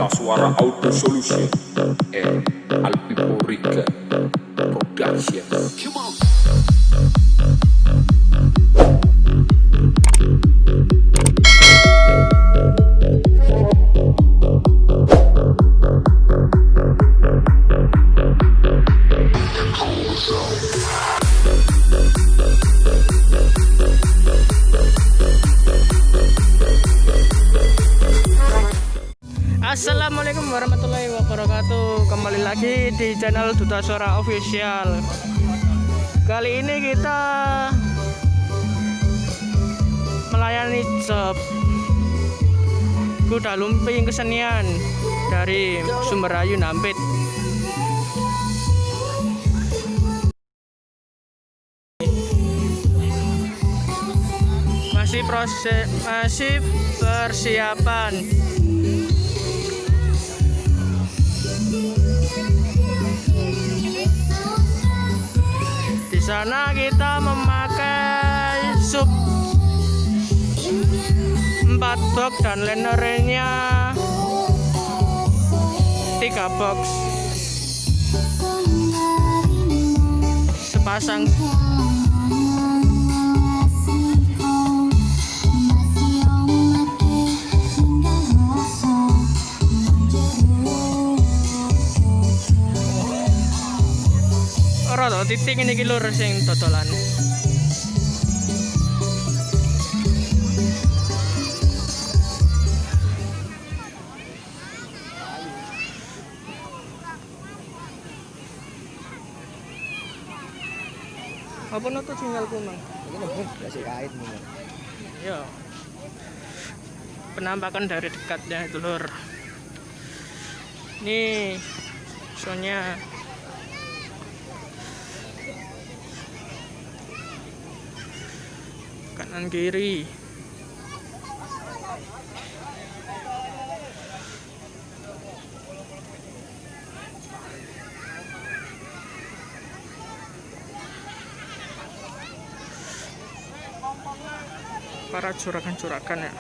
Duta Suara Audio Solution Alpiporica Production. Assalamualaikum warahmatullahi wabarakatuh. Kembali lagi di channel Duta Suara Official. Kali ini kita melayani job KudaLumping kesenian dari Sumberayu Nampit. Masih persiapan. Di sana kita memakai sub 4 box dan linernya 3 box sepasang. Rada titik ini lur sing dodolan. Apa nutut sinyalku mang? Ini nembus kasih kait nih. Ya. Penampakan dari dekatnya itu lur. Nih soalnya kanan kiri. Para juragan-juragan ya.